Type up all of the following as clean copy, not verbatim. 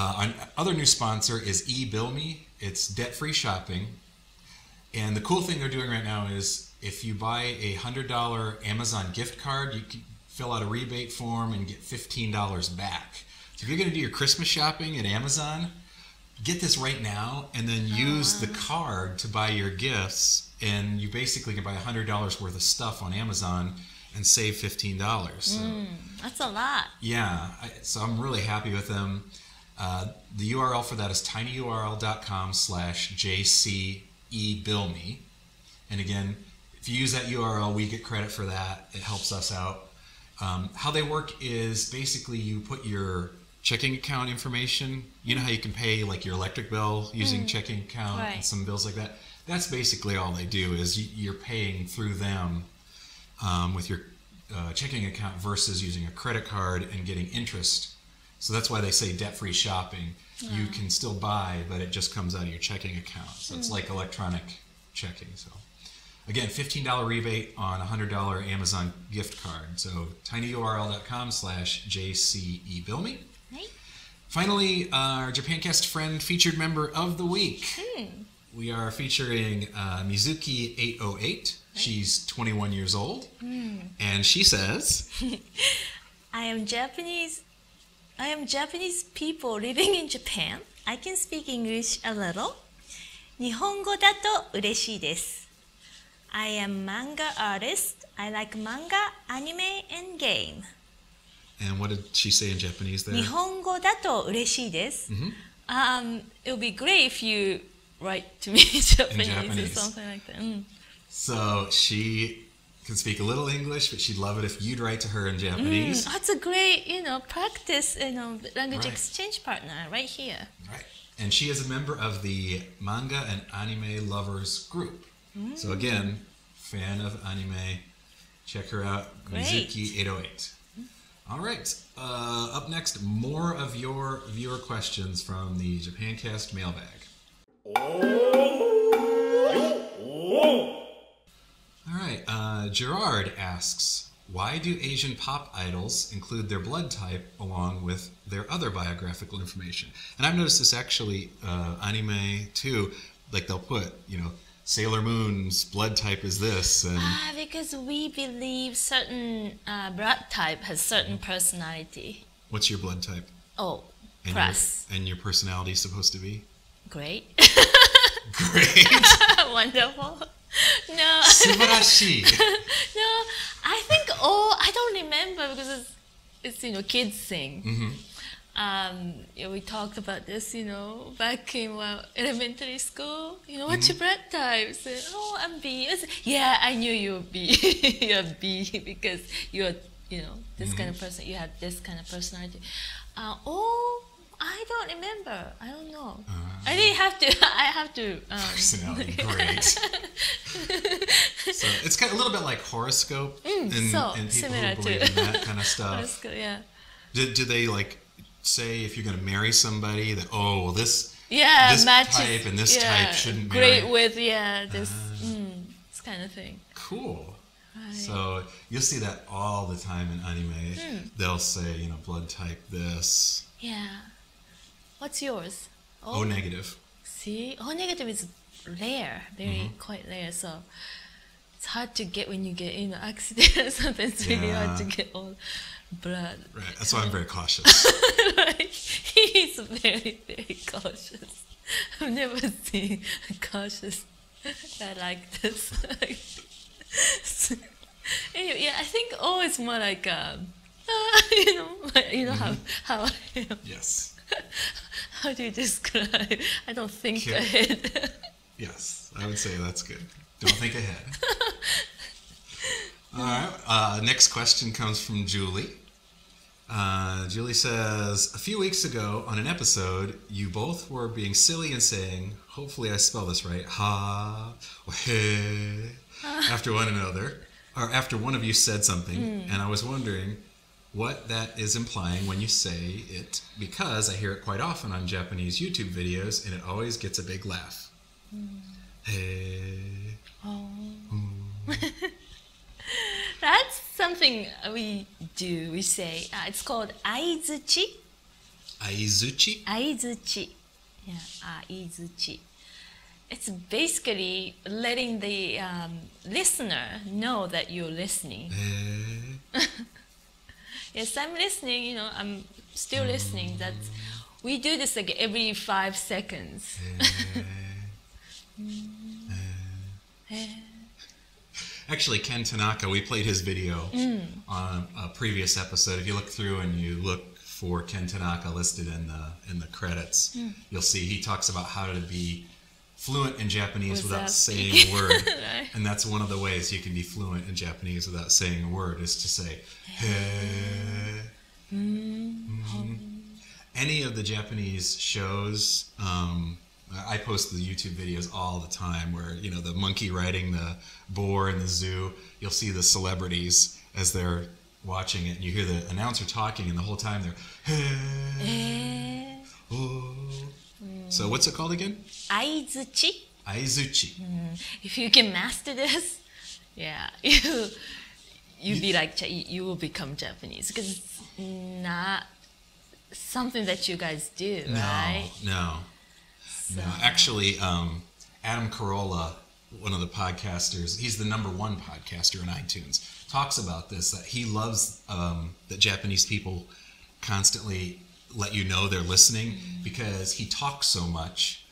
Our other new sponsor is eBillMe. It's debt-free shopping. And the cool thing they're doing right now is if you buy a $100 Amazon gift card, you can fill out a rebate form and get $15 back. So if you're going to do your Christmas shopping at Amazon, get this right now and then use the card to buy your gifts. And you basically can buy $100 worth of stuff on Amazon and save $15. So, that's a lot. Yeah, so I'm really happy with them. The URL for that is tinyurl.com/JCEBillMe. And again, if you use that URL, we get credit for that. It helps us out. How they work is basically you put your checking account information. You know how you can pay like your electric bill using checking account and some bills like that? That's basically all they do is you're paying through them with your checking account versus using a credit card and getting interest. So that's why they say debt-free shopping. You can still buy, but it just comes out of your checking account. So it's like electronic checking. So again, $15 rebate on a $100 Amazon gift card. So tinyurl.com/JCEBillMe. Right. Finally, our JapanCast friend featured member of the week. We are featuring Mizuki808. She's 21 years old. And she says, I am Japanese people living in Japan. I can speak English a little. 日本語だと嬉しいです。I am manga artist. I like manga, anime, and game. and what did she say in Japanese there? 日本語だと嬉しいです。It would be great if you write to me in Japanese or something like that. So she can speak a little English, but she'd love it if you'd write to her in Japanese. That's a great, practice, language exchange partner right here. Right. And she is a member of the manga and anime lovers group. So again, fan of anime, check her out, Mizuki808. All right. Up next, more of your viewer questions from the JapanCast mailbag. All right. Gerard asks, why do Asian pop idols include their blood type along with their other biographical information? And I've noticed this actually, anime too, like they'll put, Sailor Moon's blood type is this. And because we believe certain blood type has certain personality. What's your blood type? Oh, and plus. Your personality is supposed to be? Great. Great. Wonderful. No. 素晴らしい. No, I think I don't remember because it's kids thing. We talked about this, back in elementary school. What's your blood type? I said, I'm B. I said, yeah, I knew you were B. You're B because you're, this kind of person. You have this kind of personality. I don't remember. I don't know. I didn't have to. I have to. Personality, great. So it's kind of a little bit like horoscope, and people similar who believe in that kind of stuff. Horoscope, yeah. Do they say if you're going to marry somebody that this matches, type and this type shouldn't marry? Great with this kind of thing. Cool. Right. So you'll see that all the time in anime. They'll say blood type this. Yeah. What's yours? O negative. See, O negative is rare, quite rare. So it's hard to get when you get in an accident or something. It's really hard to get all blood. Right. That's why I'm very cautious. Right. He's very, very cautious. I've never seen a cautious guy like this. Anyway, I think O is more like how I am. Yes. How do you describe? I don't think ahead. Yes, I would say that's good. Don't think ahead. All right. Next question comes from Julie. Julie says, a few weeks ago on an episode, you both were being silly and saying, hopefully I spell this right, ha, or he, after one another, or after one of you said something, and I was wondering what that is implying when you say it, because I hear it quite often on Japanese YouTube videos, and it always gets a big laugh. Hey. Oh. That's something we do. We say it's called aizuchi. Aizuchi? Aizuchi. Yeah, aizuchi. It's basically letting the listener know that you're listening. Yes, I'm listening, I'm still listening. We do this like every 5 seconds. Actually, Ken Tanaka, we played his video on a previous episode. If you look through and you look for Ken Tanaka listed in the credits, you'll see he talks about how to be fluent in Japanese without saying a word. Right. And that's one of the ways you can be fluent in Japanese without saying a word, is to say he. Any of the Japanese shows, I post the YouTube videos all the time where, the monkey riding the boar in the zoo, you'll see the celebrities as they're watching it, and you hear the announcer talking, and the whole time they're oh. So what's it called again? Aizuchi. Aizuchi. If you can master this, yeah, you will become Japanese, because it's not something that you guys do, right? No. Actually, Adam Carolla, one of the podcasters, he's the #1 podcaster in iTunes, talks about this, that he loves that Japanese people constantly let you know they're listening, because he talks so much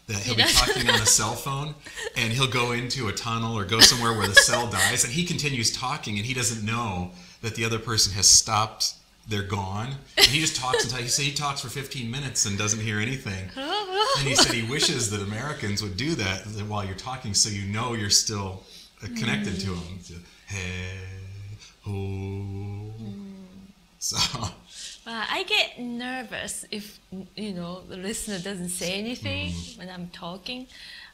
that he'll be talking on a cell phone, and he'll go into a tunnel or go somewhere where the cell dies, and he continues talking, and he doesn't know that the other person has stopped. They're gone. And he just talks until he talks for 15 minutes and doesn't hear anything. And he said he wishes that Americans would do that while you're talking, so you know you're still connected to him. So I get nervous if the listener doesn't say anything when I'm talking.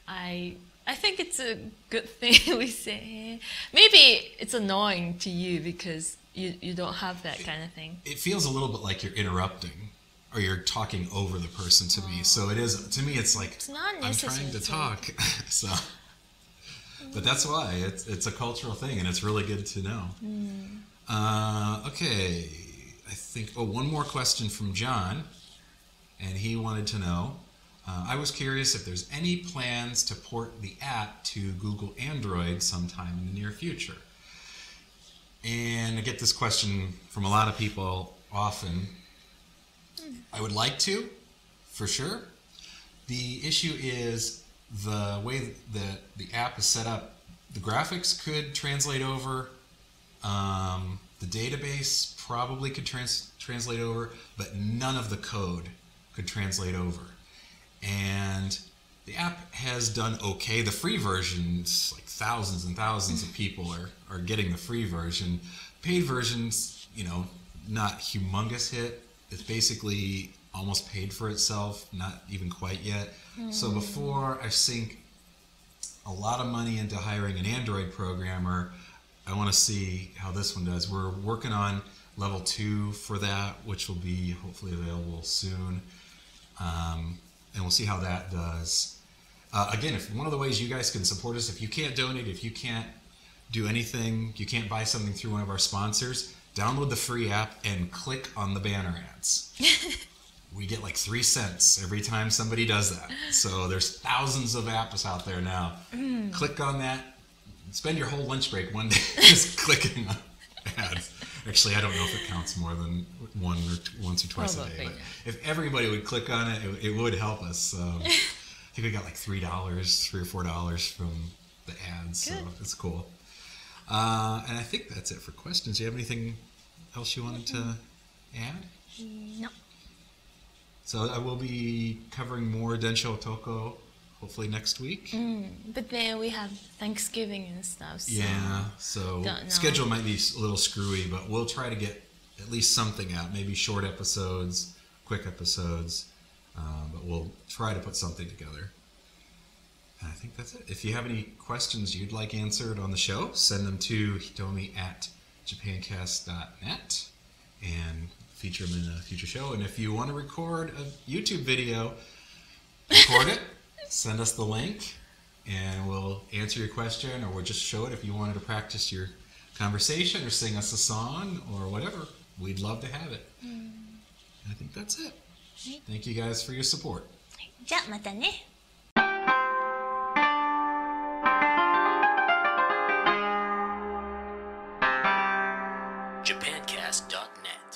I think it's a good thing we say. Maybe it's annoying to you because you don't have that kind of thing. It feels a little bit like you're interrupting, or you're talking over the person to me. So it is, to me, it's like it's not I'm trying to talk. So, but that's why it's a cultural thing, and it's really good to know. Okay, I think. Oh, one more question from John, and he wanted to know. I was curious if there's any plans to port the app to Google Android sometime in the near future. And I get this question from a lot of people often. I would like to, for sure. The issue is the way that the app is set up. The graphics could translate over. The database probably could translate over, but none of the code could translate over. And the app has done okay. The free versions, like thousands and thousands of people are getting the free version. Paid versions, not humongous hit. It's basically almost paid for itself, not even quite yet. So before I sink a lot of money into hiring an Android programmer, I want to see how this one does. We're working on level 2 for that, which will be hopefully available soon. And we'll see how that does. Again, if one of the ways you guys can support us, if you can't donate, if you can't do anything, you can't buy something through one of our sponsors, download the free app and click on the banner ads. We get like 3 cents every time somebody does that. So there's thousands of apps out there now. Click on that. Spend your whole lunch break one day just clicking on ads. Actually, I don't know if it counts more than once or twice a day. But if everybody would click on it, it would help us. I think we got like $3 or $4 from the ads. Good. So it's cool. And I think that's it for questions. Do you have anything else you wanted to add? No. So I will be covering more Densho Toko hopefully next week. But then we have Thanksgiving and stuff. So yeah, so schedule might be a little screwy, but we'll try to get at least something out. Maybe short episodes, quick episodes, but we'll try to put something together. And I think that's it. If you have any questions you'd like answered on the show, send them to hitomi@japancast.net and feature them in a future show. And if you want to record a YouTube video, record it. Send us the link, and we'll answer your question, or we'll just show it if you wanted to practice your conversation or sing us a song or whatever. We'd love to have it. And I think that's it. Thank you guys for your support. じゃあまたね。JapanCast.net